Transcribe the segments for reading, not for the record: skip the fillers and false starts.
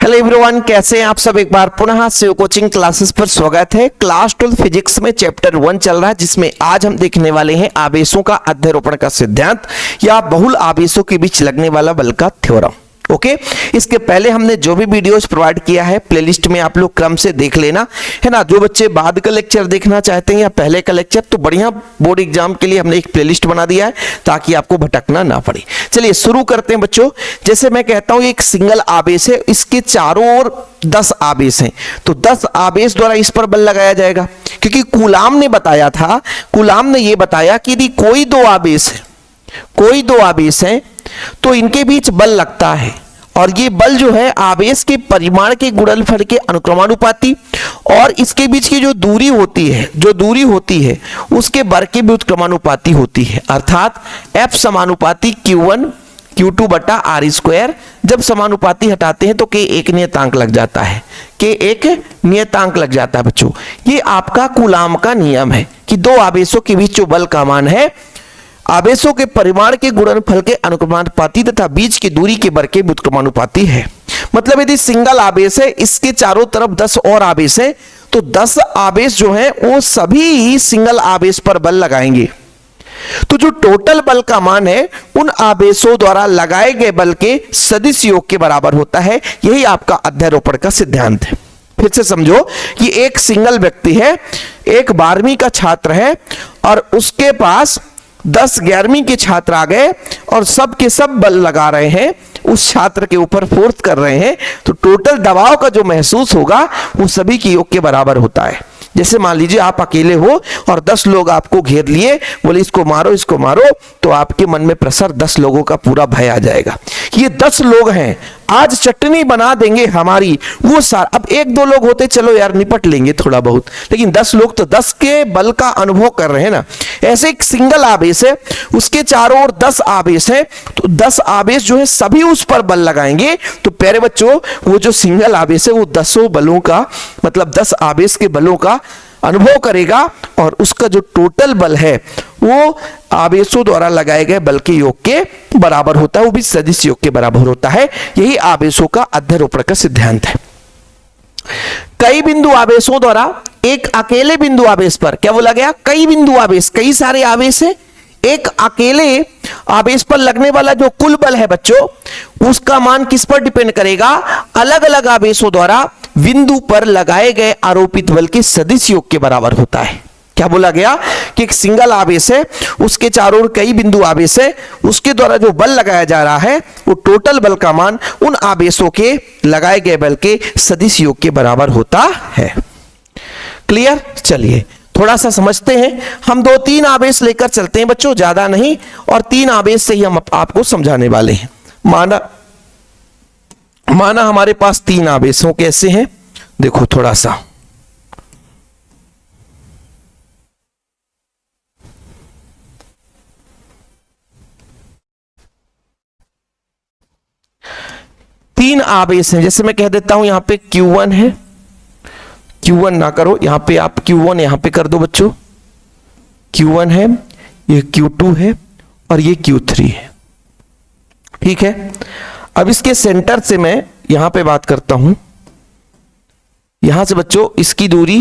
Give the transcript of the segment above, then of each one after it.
Hello everyone, कैसे हैं आप सब। एक बार पुनः शिव कोचिंग क्लासेस पर स्वागत है। क्लास 12 फिजिक्स में चैप्टर 1 चल रहा है, जिसमें आज हम देखने वाले हैं आवेशों का अध्यारोपण का सिद्धांत या बहुल आवेशों के बीच लगने वाला बल का थ्योरम। ओके, इसके पहले हमने जो भी वीडियोस प्रोवाइड किया है प्लेलिस्ट में आप लोग क्रम से देख लेना, है ना। जो बच्चे बाद का लेक्चर देखना चाहते हैं या पहले का लेक्चर, तो बढ़िया बोर्ड एग्जाम के लिए हमने एक प्लेलिस्ट बना दिया है ताकि आपको भटकना ना पड़े। चलिए शुरू करते हैं बच्चों। जैसे मैं कहता हूं एक सिंगल आवेश है, इसके चारों ओर 10 आवेश हैं, तो 10 आवेश द्वारा इस पर बल लगाया जाएगा। क्योंकि कूलाम ने बताया था, कूलाम ने यह बताया कि यदि कोई दो आवेश हैं तो इनके बीच बल लगता है, और ये बल जो है आवेश के परिमाण के गुणनफल के अनुक्रमानुपाती, और इसके बीच की जो दूरी होती है उसके वर्ग के व्युत्क्रमानुपाती होती है। अर्थात F समानुपाती Q1 Q2 बटा आर स्क्वायर। जब समानुपाती हटाते हैं तो K एक नियतांक लग जाता है, बच्चों। ये आपका कूलाम का नियम है कि दो आवेशों के बीच जो बल का मान है आवेशों के परिमाण के गुणनफल के अनुक्रमानुपाती तथा बीच की दूरी के वर्ग के व्युत्क्रमानुपाती है। मतलब यदि सिंगल आवेश है, इसके चारों तरफ 10 और आवेश है, तो 10 आवेश जो हैं वो सभी सिंगल आवेश पर बल लगाएंगे। तो जो टोटल बल का मान है उन आवेशों द्वारा लगाए गए बल के सदिश योग के बराबर होता है। यही आपका अध्यारोपण का सिद्धांत है। फिर से समझो कि एक सिंगल व्यक्ति है, एक 12वीं का छात्र है, और उसके पास 10 11वीं के छात्र आ गए और सब के सब बल लगा रहे हैं, उस छात्र के ऊपर फोर्स कर रहे हैं, तो टोटल दबाव का जो महसूस होगा वो सभी के योग के बराबर होता है। जैसे मान लीजिए आप अकेले हो और 10 लोग आपको घेर लिए, बोले इसको मारो, तो आपके मन में प्रेशर 10 लोगों का पूरा भय आ जाएगा। ये 10 लोग हैं, आज चटनी बना देंगे हमारी, वो सारा। अब 1-2 लोग होते चलो यार निपट लेंगे थोड़ा बहुत, लेकिन 10 लोग तो 10 के बल का अनुभव कर रहे हैं ना। ऐसे एक सिंगल आवेश है, उसके चारों ओर 10 आवेश है, तो 10 आवेश जो है सभी उस पर बल लगाएंगे। तो प्यारे बच्चों, वो जो सिंगल आवेश है वो 10 बलों का, मतलब 10 आवेश के बलों का अनुभव करेगा, और उसका जो टोटल बल है वो आवेशों द्वारा लगाए गए बल के योग के बराबर होता है, वो भी सदिश योग के बराबर होता है। यही आवेशों का अध्यारोपण का सिद्धांत है। कई बिंदु आवेशों द्वारा एक अकेले बिंदु आवेश पर क्या बोला गया? कई बिंदु आवेश, कई सारे आवेश है, एक अकेले आवेश पर लगने वाला जो कुल बल है बच्चों, उसका मान किस पर डिपेंड करेगा? अलग अलग आवेशों द्वारा बिंदु पर लगाए गए आरोपित बल के सदिश योग के बराबर होता है। क्या बोला गया कि एक सिंगल आवेश है, उसके चारों ओर कई बिंदु आवेश है, उसके द्वारा जो बल लगाया जा रहा है वो टोटल बल का मान उन आवेशों के लगाए गए बल के सदिश योग के बराबर होता है। क्लियर? चलिए थोड़ा सा समझते हैं। हम 2-3 आवेश लेकर चलते हैं बच्चों, ज्यादा नहीं, और 3 आवेश से ही हम आपको समझाने वाले हैं। माना हमारे पास 3 आवेशों कैसे हैं, देखो थोड़ा सा। तीन आवेश हैं, जैसे मैं कह देता हूं यहां पे Q1 है, Q1 ना करो, यहां पे आप Q1 यहां पे कर दो बच्चों। Q1 है, ये Q2 है, और ये Q3 है। ठीक है, अब इसके सेंटर से मैं यहां पे बात करता हूं। यहां से बच्चों इसकी दूरी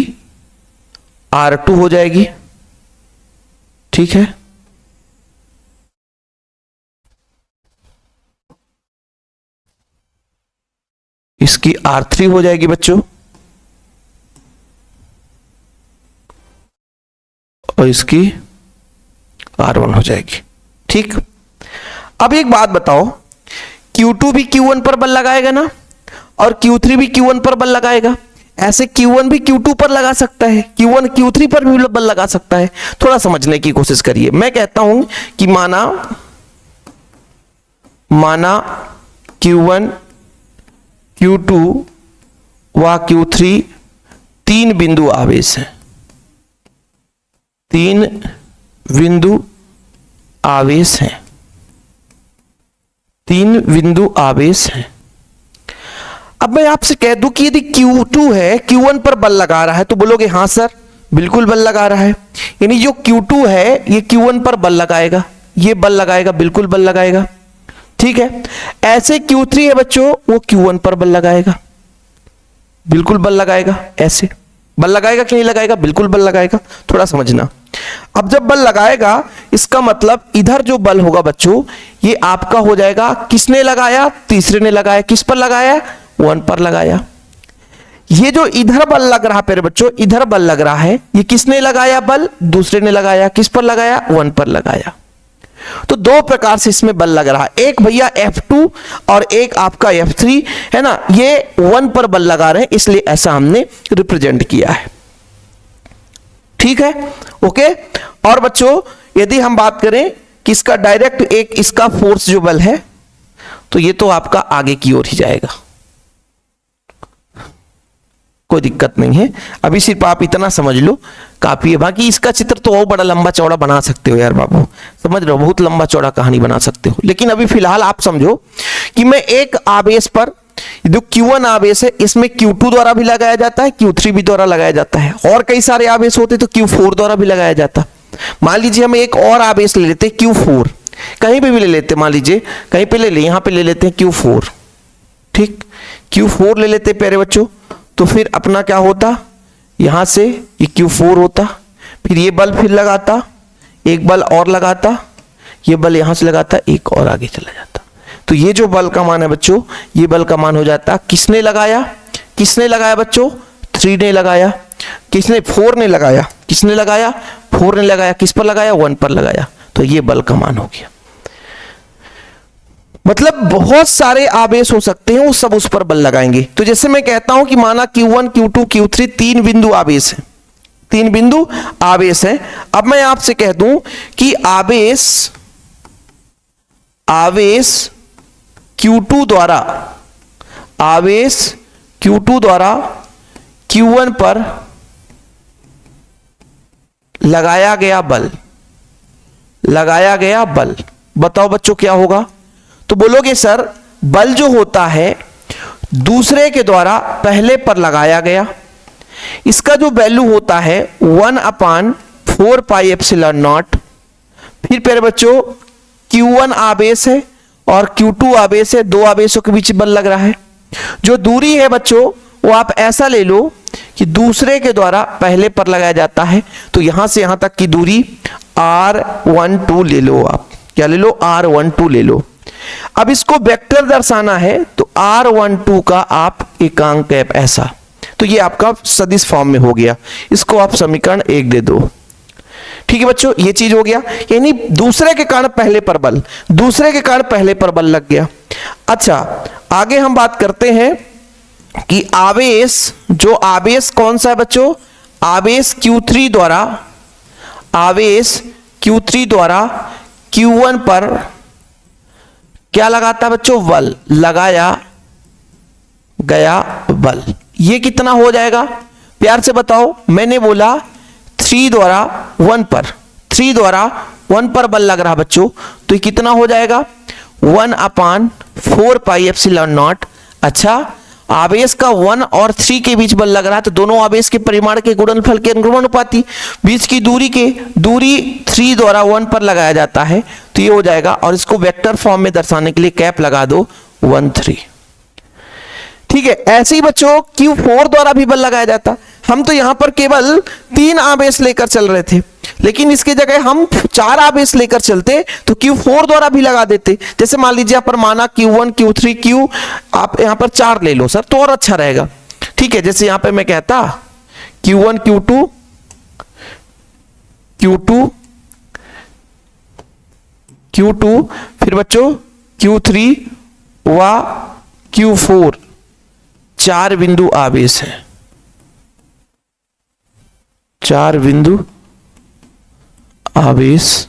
R2 हो जाएगी। ठीक है, इसकी R3 हो जाएगी बच्चों, और इसकी R1 हो जाएगी। ठीक, अब एक बात बताओ, Q2 भी Q1 पर बल लगाएगा ना, और Q3 भी Q1 पर बल लगाएगा। ऐसे Q1 भी Q2 पर लगा सकता है, Q1 Q3 पर भी बल लगा सकता है। थोड़ा समझने की कोशिश करिए। मैं कहता हूं कि माना Q1 Q2 व Q3 3 बिंदु आवेश हैं, 3 बिंदु आवेश हैं, 3 बिंदु आवेश हैं। अब मैं आपसे कह दूं कि यदि Q2 है, Q1 पर बल लगा रहा है, तो बोलोगे हाँ सर बिल्कुल बल लगा रहा है। यानी जो Q2 है ये Q1 पर बल लगाएगा, ये बल लगाएगा, बिल्कुल बल लगाएगा। ठीक है, ऐसे Q3 है बच्चों, वो Q1 पर बल लगाएगा। बिल्कुल बल लगाएगा, ऐसे बल लगाएगा कि नहीं लगाएगा, बिल्कुल बल लगाएगा। थोड़ा समझना, अब जब बल लगाएगा इसका मतलब इधर जो बल होगा बच्चों ये आपका हो जाएगा, किसने लगाया, तीसरे ने लगाया। किस पर लगाया, 1 पर लगाया। ये जो इधर बल लग रहा है बच्चों, इधर बल लग रहा है, ये किसने लगाया बल, दूसरे ने लगाया। किस पर लगाया, 1 पर लगाया। तो दो प्रकार से इसमें बल लग रहा है, एक भैया F2 और एक आपका F3 है ना, ये 1 पर बल लगा रहे हैं, इसलिए ऐसा हमने रिप्रेजेंट किया है। ठीक है, ओके। और बच्चों यदि हम बात करें कि इसका डायरेक्ट एक इसका फोर्स जो बल है, तो ये तो आपका आगे की ओर ही जाएगा, कोई दिक्कत नहीं है। अभी सिर्फ आप इतना समझ लो काफी है, बाकी इसका चित्र तो और बड़ा लंबा चौड़ा बना सकते हो यार बाबू, समझ रहे हो, बहुत लंबा चौड़ा कहानी बना सकते हो। लेकिन अभी फिलहाल आप समझो कि मैं एक आवेश पर, जो Q1 आवेश है इसमें Q2 द्वारा भी लगाया जाता है, Q3 भी द्वारा लगाया जाता है, और कई सारे आवेश होते तो Q4 द्वारा भी लगाया जाता। मान लीजिए हम एक और आवेश ले लेते Q4, कहीं पे भी ले लेते, मान लीजिए कहीं पे ले ले, यहां पे ले लेते हैं Q4, ठीक, Q4 ले लेते प्यारे बच्चों। तो फिर अपना क्या होता, यहां से ये Q4 होता, फिर ये बल फिर लगाता, एक बल और लगाता, ये बल यहां से लगाता, एक और आगे चला जाता। तो ये जो बल का मान है बच्चों, ये बल का मान हो जाता, किसने लगाया, किसने लगाया बच्चों, 3 ने लगाया। किसने, 4 ने लगाया। किसने लगाया, 4 ने लगाया। किस पर लगाया, 1 पर लगाया। तो ये बल का मान हो गया। मतलब बहुत सारे आवेश हो सकते हैं, वो सब उस पर बल लगाएंगे। तो जैसे मैं कहता हूं कि माना Q1 Q2 Q3 3 बिंदु आवेश है, 3 बिंदु आवेश है। अब मैं आपसे कह दूं कि आवेश Q2 द्वारा, आवेश Q2 द्वारा Q1 पर लगाया गया बल, लगाया गया बल, बताओ बच्चों क्या होगा। तो बोलोगे सर बल जो होता है दूसरे के द्वारा पहले पर लगाया गया, इसका जो वैल्यू होता है 1/4 पाई एप्सिलॉन नॉट। फिर प्यारे बच्चों Q1 आवेश है और Q2 आवेश है, दो आवेशों के बीच बल लग रहा है। जो दूरी है बच्चों वो आप ऐसा ले लो कि दूसरे के द्वारा पहले पर लगाया जाता है, तो यहां से यहां तक की दूरी R12 ले लो, आप क्या ले लो, R12 ले लो। अब इसको वेक्टर दर्शाना है तो R12 का आप एकांक है ऐसा, तो ये आपका सदिश फॉर्म में हो गया, इसको आप समीकरण 1 दे दो। ठीक है बच्चों, ये चीज हो गया, यानी दूसरे के कारण पहले पर बल, दूसरे के कारण पहले पर बल लग गया। अच्छा आगे हम बात करते हैं कि आवेश, जो आवेश कौन सा है बच्चों, आवेश Q3 द्वारा, आवेश Q3 द्वारा Q1 पर क्या लगाता बच्चों, बल, लगाया गया बल। ये कितना हो जाएगा प्यार से बताओ, मैंने बोला 3 द्वारा 1 पर, 3 द्वारा 1 पर बल लग रहा बच्चों, तो ये कितना हो जाएगा 1/4 पाई एप्सिलॉन नॉट। अच्छा आवेश का 1 और 3 के बीच बल लग रहा है, तो दोनों आवेश के परिमाण के गुणनफल के अनुक्रमानुपाती, बीच की दूरी के, दूरी 3 द्वारा 1 पर लगाया जाता है, तो ये हो जाएगा। और इसको वेक्टर फॉर्म में दर्शाने के लिए कैप लगा दो 1 3। ठीक है, ऐसे ही बच्चों Q4 द्वारा भी बल लगाया जाता। हम तो यहां पर केवल 3 आवेश लेकर चल रहे थे, लेकिन इसके जगह हम 4 आवेश लेकर चलते तो Q4 द्वारा भी लगा देते। जैसे मान लीजिए पर माना Q1 Q3 Q, आप यहां पर 4 ले लो सर तो और अच्छा रहेगा। ठीक है, जैसे यहां पे मैं कहता Q1 Q2 Q2 Q2, फिर बच्चों Q3 व Q4, 4 बिंदु आवेश है, 4 बिंदु आवेश,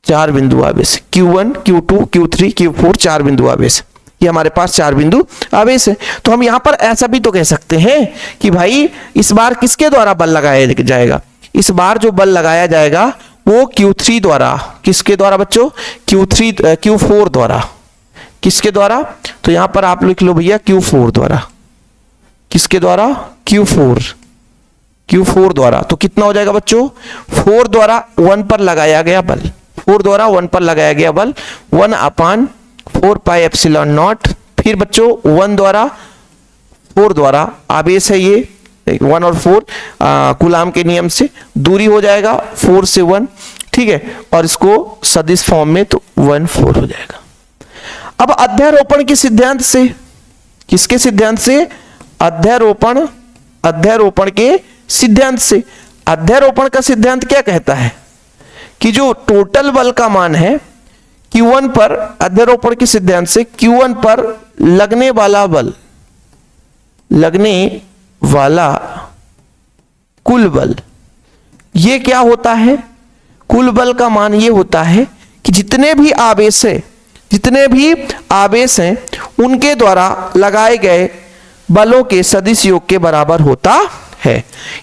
4 बिंदु आवेश, Q1 Q2 Q3 Q4, 4 बिंदु आवेश। ये हमारे पास 4 बिंदु आवेश है। तो हम यहां पर ऐसा भी तो कह सकते हैं कि भाई इस बार किसके द्वारा बल लगाया जाएगा, इस बार जो बल लगाया जाएगा वो Q3 द्वारा, किसके द्वारा बच्चों, Q4 द्वारा। किसके द्वारा, तो यहां पर आप लिख लो भैया Q4 द्वारा। किसके द्वारा, Q4 द्वारा। तो कितना हो जाएगा बच्चों, 4 द्वारा 1 पर लगाया गया बल, 4 द्वारा 1 पर लगाया गया बल 1/4 पाई एप्सिलॉन नॉट। फिर बच्चों 1 द्वारा 4 द्वारा, आवेश है ये 1 और 4 कूलाम के नियम से, दूरी हो जाएगा 4 से 1, ठीक है, और इसको सदिश फॉर्म में तो 1 4 हो जाएगा। अब अध्यारोपण के सिद्धांत से, किसके सिद्धांत से? अध्यारोपण के सिद्धांत से। अध्यारोपण का सिद्धांत क्या कहता है कि जो टोटल बल का मान है Q1 पर, अध्यारोपण के सिद्धांत से Q1 पर लगने वाला बल, लगने वाला कुल बल, ये क्या होता है? कुल बल का मान ये होता है कि जितने भी आवेश हैं उनके द्वारा लगाए गए बलों के सदिश योग के बराबर होता है।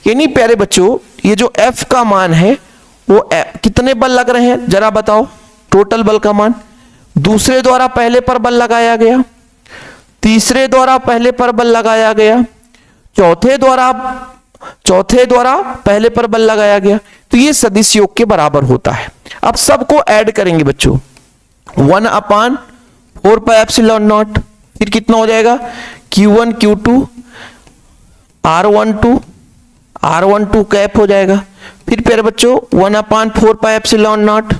यानी प्यारे बच्चों, ये जो F का मान है वो कितने बल लग रहे हैं जरा बताओ? टोटल बल का मान, दूसरे द्वारा पहले पर बल लगाया गया, तीसरे द्वारा पहले पर बल लगाया गया, चौथे द्वारा पहले पर बल लगाया गया, तो ये सदिश योग के बराबर होता है। अब सबको ऐड करेंगे बच्चों, 1/4 पाई एप्सिलॉन नॉट, फिर कितना हो जाएगा? Q1 Q2 R12 कैप हो जाएगा। फिर प्यारे बच्चों 1/4 पाई एप्सिलॉन नॉट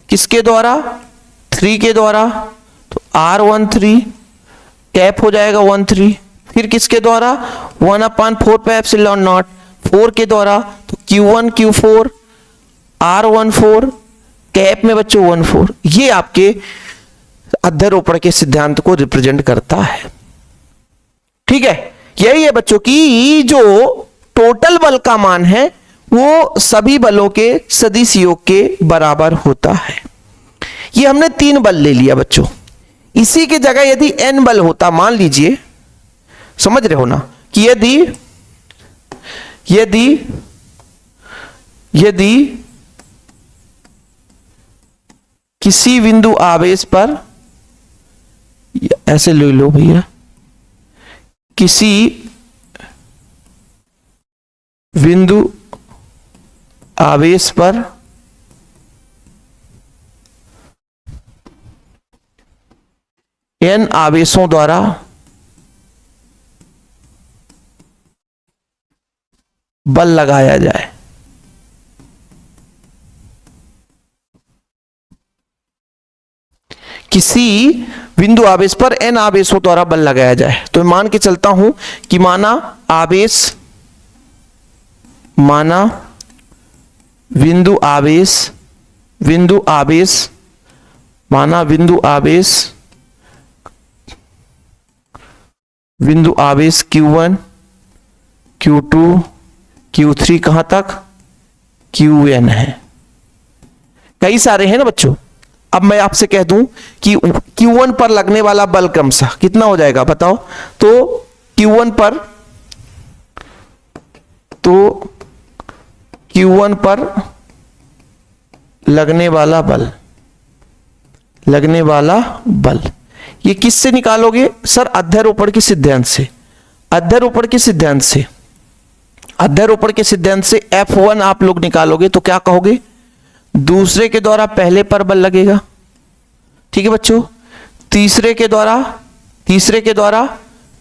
किसके द्वारा? 3 के द्वारा, तो R13 कैप हो जाएगा 13। फिर किसके द्वारा? 1/4 पाई एप्सिलॉन नॉट 4 के द्वारा, तो Q1 Q4 R14 कैप में बच्चों 14। ये आपके अध्यारोपण के सिद्धांत को रिप्रेजेंट करता है, ठीक है। यही है बच्चों की जो टोटल बल का मान है वो सभी बलों के सदिश योग के बराबर होता है। ये हमने 3 बल ले लिया बच्चों। इसी की जगह यदि n बल होता, मान लीजिए, समझ रहे हो ना, कि यदि किसी बिंदु आवेश पर, ऐसे ले लो भैया, किसी बिंदु आवेश पर n आवेशों द्वारा बल लगाया जाए, किसी बिंदु आवेश पर n आवेशों द्वारा बल लगाया जाए, तो मान के चलता हूं कि माना बिंदु आवेश Q1 Q2 Q3 कहां तक? Qn है। कई सारे हैं ना बच्चों। अब मैं आपसे कह दूं कि Q1 पर लगने वाला बल क्रमशः कितना हो जाएगा बताओ? तो Q1 पर लगने वाला बल ये किससे निकालोगे सर? अध्यारोपण के सिद्धांत से। अध्यारोपण के सिद्धांत से F1 आप लोग निकालोगे तो क्या कहोगे? दूसरे के द्वारा पहले पर बल लगेगा, ठीक है बच्चों। तीसरे के द्वारा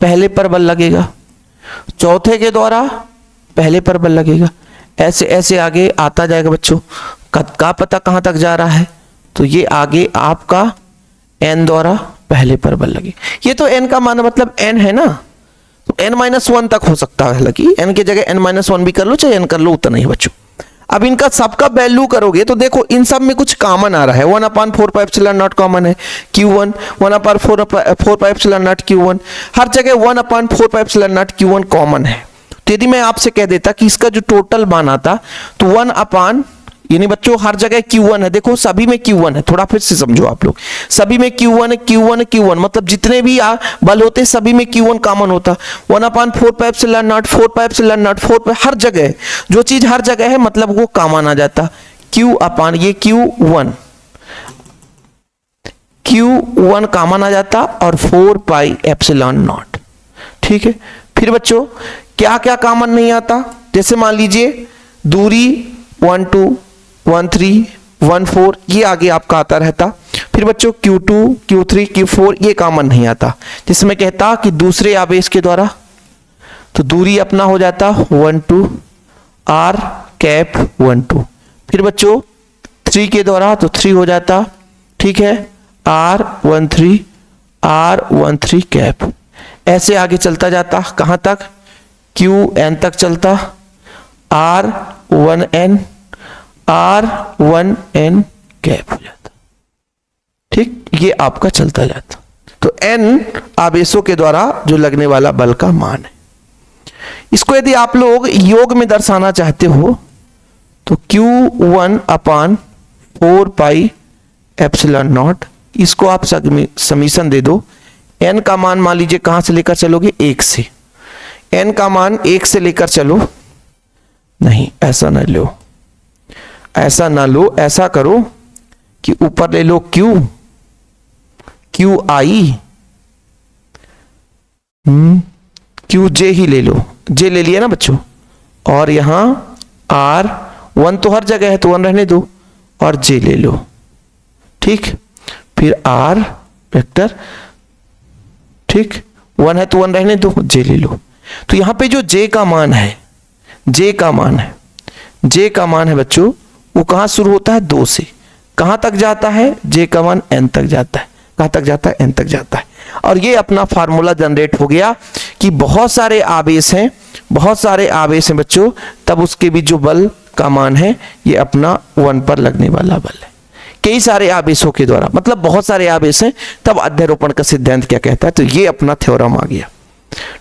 पहले पर बल लगेगा, चौथे के द्वारा पहले पर बल लगेगा, ऐसे ऐसे आगे आता जाएगा बच्चों। का पता कहां तक जा रहा है? तो ये आगे आपका n द्वारा पहले पर बल लगे। ये तो n का मान मतलब n है ना, तो n-1 तक हो सकता है, हालांकि n की जगह n-1 भी कर लो, चाहे n कर लो, उतना ही बच्चों। अब इनका सबका वैल्यू करोगे तो देखो इन सब में कुछ कॉमन आ रहा है। 1/4 पाई एप्सिलॉन नॉट कॉमन है, Q1 1/4 pi epsilon not Q1, हर जगह 1/4 pi epsilon not Q1 common है। तो यदि मैं आपसे कह देता कि इसका जो टोटल मान आता तो 1/, यानी बच्चों हर जगह Q1 है, देखो सभी में Q1 है, थोड़ा फिर से समझो आप लोग, सभी में Q1 है, Q1 मतलब जितने भी बल होते सभी में Q1 कॉमन होता। 1/4 pi epsilon not 4 pi epsilon not 4 पाई, हर जगह जो चीज हर जगह है मतलब वो कॉमन आ जाता। ये Q1 कॉमन आ जाता और 4 पाई एप्सिलॉन नॉट, ठीक है। फिर बच्चों क्या क्या कॉमन नहीं आता? जैसे मान लीजिए दूरी 1 2 1 3 1 4 ये आगे आपका आता रहता। फिर बच्चों Q2 Q3 Q4 ये कॉमन नहीं आता। जिसमें कहता कि दूसरे आवेश के द्वारा तो दूरी अपना हो जाता 1 2 r कैप 1 2। फिर बच्चों 3 के द्वारा तो 3 हो जाता, ठीक है, r13 r13 कैप। ऐसे आगे चलता जाता, कहां तक, qn तक चलता, r1n कैप हो जाता। ठीक, ये आपका चलता जाता। तो n आवेशों के द्वारा जो लगने वाला बल का मान है। इसको यदि आप लोग योग में दर्शाना चाहते हो तो Q1 upon 4 pi epsilon not, इसको आप समीशन दे दो। n का मान मान लीजिए कहां से लेकर चलोगे, 1 से। n का मान 1 से लेकर चलो, नहीं ऐसा ना लो, ऐसा ना लो, ऐसा करो कि ऊपर ले लो क्यू आई, QJ ही ले लो, J ले लिया ना बच्चों, और यहां R1 तो हर जगह है तो 1 रहने दो, और J ले लो। ठीक, फिर R वेक्टर, ठीक, 1 है तो 1 रहने दो, J ले लो। तो यहां पे जो J का मान है, J का मान है बच्चों, वो कहां शुरू होता है, 2 से। कहां तक जाता है, J का मान n तक जाता है। कहां तक जाता है, n तक जाता है। और ये अपना फार्मूला जनरेट हो गया कि बहुत सारे आवेश हैं बच्चों, तब उसके भी जो बल का मान है ये अपना 1 पर लगने वाला बल है। कई सारे आवेशों के द्वारा, मतलब बहुत सारे आवेश हैं, तब अध्यारोपण का सिद्धांत क्या कहता है, तो ये अपना थ्योरम आ गया।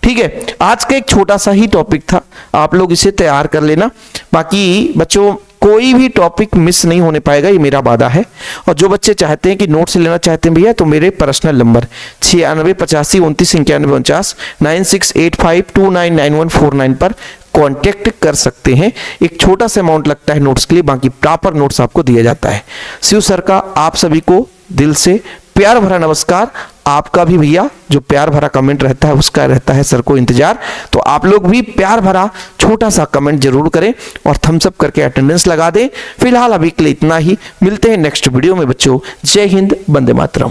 ठीक है, आज का एक छोटा सा ही टॉपिक था, आप लोग इसे तैयार कर लेना। बाकी बच्चों कोई भी टॉपिक मिस नहीं होने पाएगा, ये मेरा वादा है। और जो बच्चे चाहते हैं कि नोट्स लेना चाहते हैं भैया, तो मेरे पर्सनल नंबर 9685292949 9685299149 पर कांटेक्ट कर सकते हैं। एक छोटा सा अमाउंट लगता है नोट्स के लिए, बाकी प्रॉपर नोट्स आपको दिया जाता है। शिव सर का आप सभी को दिल से प्यार भरा नमस्कार। आपका भी भैया जो प्यार भरा कमेंट रहता है उसका रहता है सर को इंतजार, तो आप लोग भी प्यार भरा छोटा सा कमेंट जरूर करें और थम्स अप करके अटेंडेंस लगा दें। फिलहाल अभी के लिए इतना ही, मिलते हैं नेक्स्ट वीडियो में बच्चों। जय हिंद, वंदे मातरम।